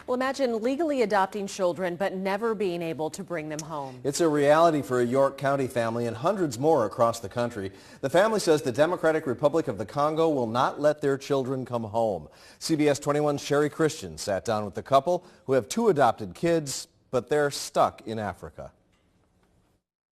Well, imagine legally adopting children but never being able to bring them home. It's a reality for a York County family and hundreds more across the country. The family says the Democratic Republic of the Congo will not let their children come home. CBS 21's Sherry Christian sat down with the couple who have 2 adopted kids, but they're stuck in Africa.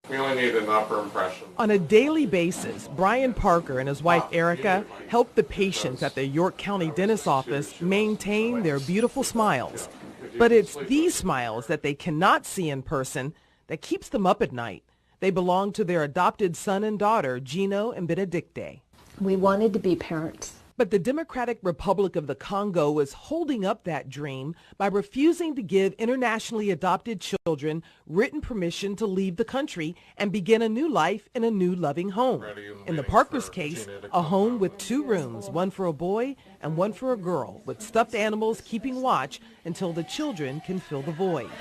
We only need an upper impression. On a daily basis, Brian Parker and his wife Erica help the patients at the York County dentist's office maintain their beautiful smiles. But it's these smiles that they cannot see in person that keeps them up at night. They belong to their adopted son and daughter, Gino and Benedicte. We wanted to be parents. But the Democratic Republic of the Congo is holding up that dream by refusing to give internationally adopted children written permission to leave the country and begin a new life in a new loving home. In the Parkers case, a home with 2 rooms, one for a boy and one for a girl, with stuffed animals keeping watch until the children can fill the void.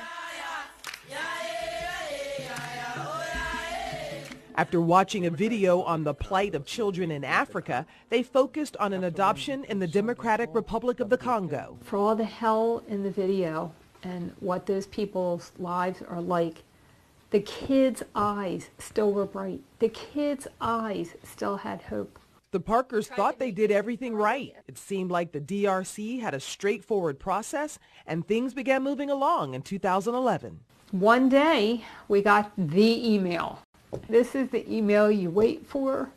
After watching a video on the plight of children in Africa, they focused on an adoption in the Democratic Republic of the Congo. For all the hell in the video and what those people's lives are like, the kids' eyes still were bright. The kids' eyes still had hope. The Parkers thought they did everything right. It seemed like the DRC had a straightforward process, and things began moving along in 2011. One day, we got the email. This is the email you wait for,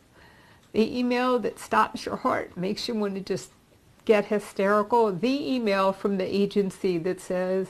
the email that stops your heart, makes you want to just get hysterical, the email from the agency that says,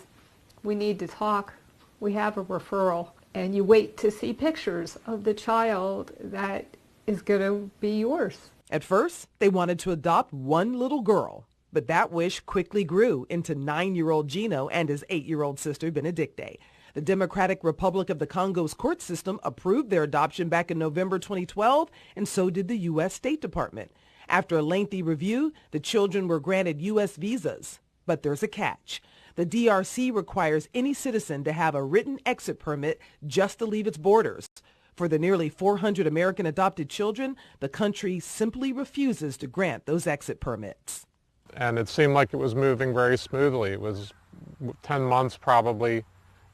we need to talk, we have a referral, and you wait to see pictures of the child that is going to be yours. At first, they wanted to adopt one little girl, but that wish quickly grew into 9-year-old Gino and his 8-year-old sister Benedicte. The Democratic Republic of the Congo's court system approved their adoption back in November 2012, and so did the U.S. State Department. After a lengthy review, the children were granted U.S. visas. But there's a catch. The DRC requires any citizen to have a written exit permit just to leave its borders. For the nearly 400 American adopted children, the country simply refuses to grant those exit permits. And it seemed like it was moving very smoothly. It was 10 months probably.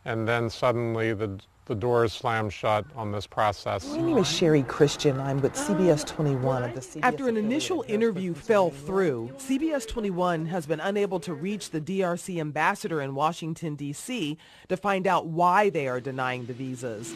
And then suddenly the doors slammed shut on this process. My name is Sherry Christian. I'm with CBS 21 of the CBS. After an initial interview fell through, CBS 21 has been unable to reach the DRC ambassador in Washington, D.C. to find out why they are denying the visas.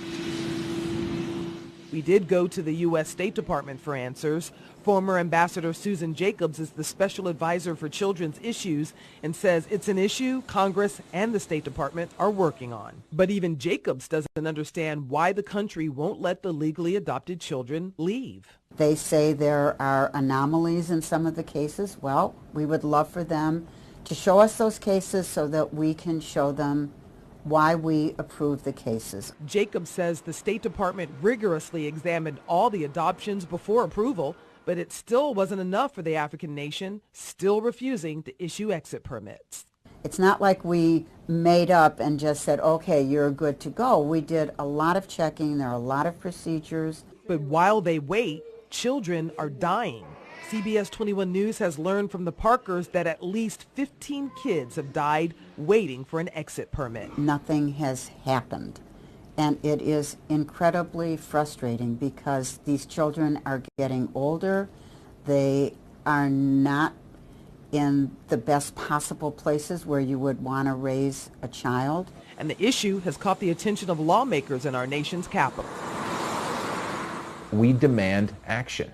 We did go to the U.S. State Department for answers. Former Ambassador Susan Jacobs is the special advisor for children's issues and says it's an issue Congress and the State Department are working on. But even Jacobs doesn't understand why the country won't let the legally adopted children leave. They say there are anomalies in some of the cases. Well, we would love for them to show us those cases so that we can show them why we approve the cases. Jacobs says the State Department rigorously examined all the adoptions before approval, but it still wasn't enough for the African nation, still refusing to issue exit permits. It's not like we made up and just said, okay, you're good to go. We did a lot of checking. There are a lot of procedures. But while they wait, children are dying. CBS 21 News has learned from the Parkers that at least 15 kids have died waiting for an exit permit. Nothing has happened. And it is incredibly frustrating because these children are getting older. They are not in the best possible places where you would want to raise a child. And the issue has caught the attention of lawmakers in our nation's capital. We demand action,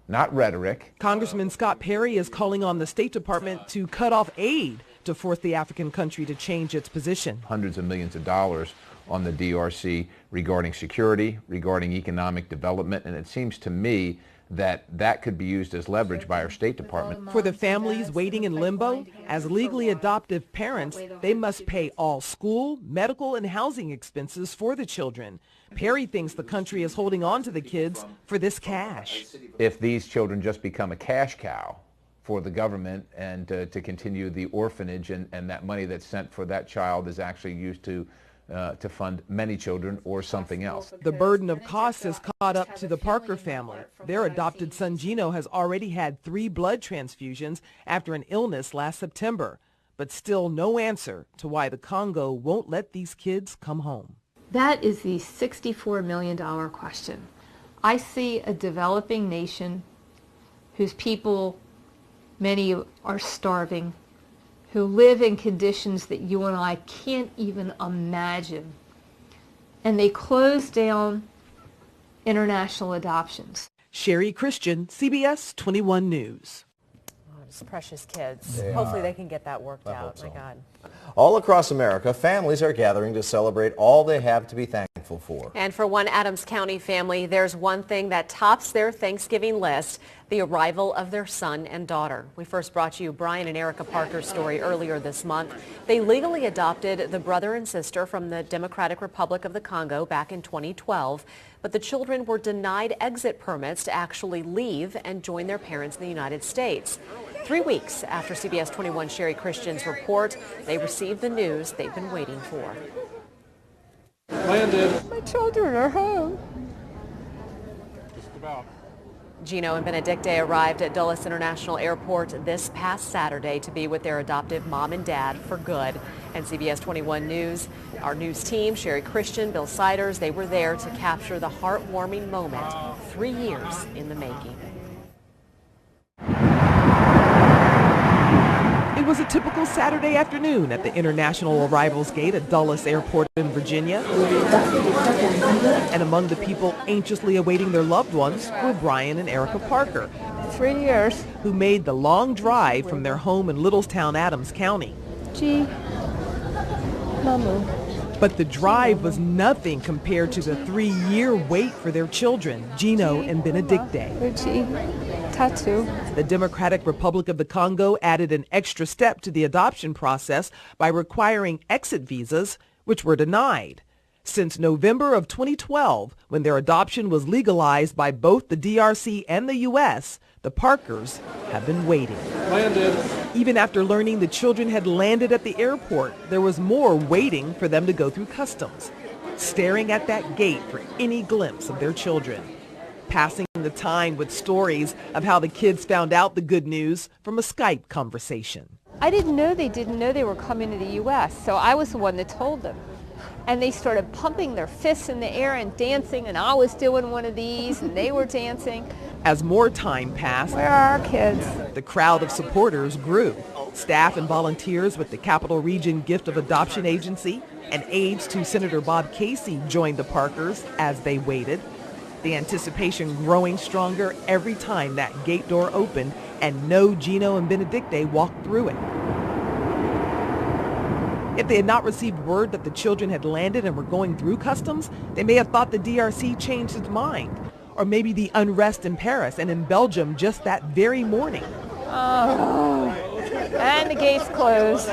not rhetoric. Congressman Scott Perry is calling on the State Department to cut off aid to force the African country to change its position. Hundreds of millions of dollars on the DRC regarding security, regarding economic development, and it seems to me that that could be used as leverage by our State Department. For the families waiting in limbo, as legally adoptive parents, they must pay all school, medical, and housing expenses for the children. Perry thinks the country is holding on to the kids for this cash. If these children just become a cash cow for the government and to continue the orphanage and that money that's sent for that child is actually used to fund many children or something else. The burden of costs has caught up to the Parker family. Their adopted son Gino has already had 3 blood transfusions after an illness last September. but still no answer to why the Congo won't let these kids come home. That is the $64 million question. I see a developing nation whose people, many are starving, who live in conditions that you and I can't even imagine. And they close down international adoptions. Sherry Christian, CBS 21 News. It's precious kids. Hopefully they can get that worked out. so. My God. All across America, families are gathering to celebrate all they have to be thankful for. And for one Adams County family, there's one thing that tops their Thanksgiving list, the arrival of their son and daughter. We first brought you Brian and Erica Parker's story earlier this month. They legally adopted the brother and sister from the Democratic Republic of the Congo back in 2012, but the children were denied exit permits to actually leave and join their parents in the United States. 3 weeks after CBS 21 Sherry Christian's report, they received the news they've been waiting for. Landed. My children are home. Just about. Gino and Benedicte arrived at Dulles International Airport this past Saturday to be with their adoptive mom and dad for good. And CBS 21 News, our news team, Sherry Christian, Bill Siders, they were there to capture the heartwarming moment, 3 years in the making. It was a typical Saturday afternoon at the International Arrivals Gate at Dulles Airport in Virginia. And among the people anxiously awaiting their loved ones were Brian and Erica Parker, 3 years. who made the long drive from their home in Littlestown, Adams County. Gee, Mamu. But the drive was nothing compared to the 3-year wait for their children, Gino and Benedicte. Uchi, Tatu. The Democratic Republic of the Congo added an extra step to the adoption process by requiring exit visas, which were denied. Since November of 2012, when their adoption was legalized by both the DRC and the U.S., the Parkers have been waiting. Landed. Even after learning the children had landed at the airport, there was more waiting for them to go through customs, staring at that gate for any glimpse of their children, passing the time with stories of how the kids found out the good news from a Skype conversation. I didn't know they were coming to the U.S., so I was the one that told them. And they started pumping their fists in the air and dancing, and I was doing one of these, and they were dancing. As more time passed, Where are our kids? the crowd of supporters grew. Staff and volunteers with the Capital Region Gift of Adoption Agency and aides to Senator Bob Casey joined the Parkers as they waited. The anticipation growing stronger every time that gate door opened and no Gino and Benedicte walked through it. If they had not received word that the children had landed and were going through customs, they may have thought the DRC changed its mind. Or maybe the unrest in Paris and in Belgium just that very morning And the gates closed.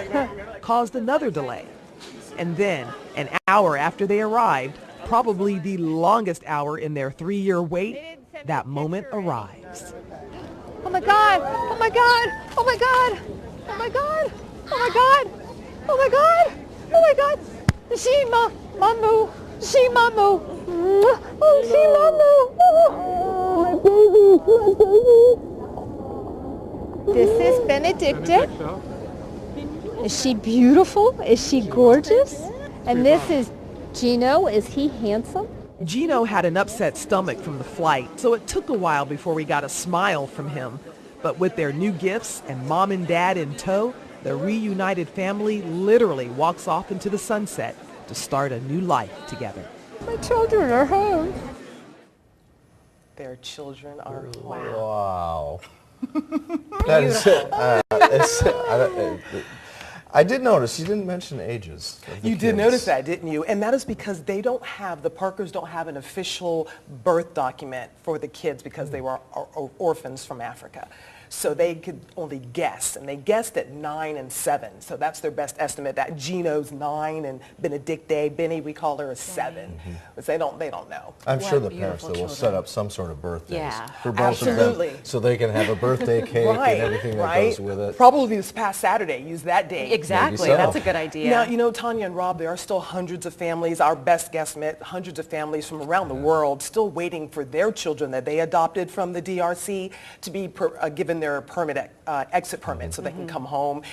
caused another delay. And then, an hour after they arrived, probably the longest hour in their 3-year wait, that moment arrives. Oh my God! Oh my God! Oh my God! Oh my God! Oh my God! Oh my God! Oh my God! Shima Mamu! Shimamu! Oh Shimamu! My baby! My baby! This is Benedicte. Is she beautiful? Is she gorgeous? And this is Gino. Is he handsome? Gino had an upset stomach from the flight, so it took a while before we got a smile from him. But with their new gifts and mom and dad in tow, the reunited family literally walks off into the sunset to start a new life together. My children are home. Their children are home. Wow. That is, I did notice you didn't mention ages of the You did kids. notice that, didn't you? And that is because the Parkers don't have an official birth document for the kids because they were orphans from Africa. So they could only guess, and they guessed at 9 and 7. So that's their best estimate. That Gino's 9 and Benedicte, Benny, we call her, is 7. But they don't know. I'm What sure the parents beautiful will children. set up some sort of birthdays Yeah. for both of Absolutely. them, so they can have a birthday cake and everything that goes with it. Probably this past Saturday, use that date. Exactly. so. That's a good idea. Now, you know, Tanya and Rob, there are still hundreds of families, our best guesstimate, hundreds of families from around the world still waiting for their children that they adopted from the DRC to be given their exit permit so they can come home.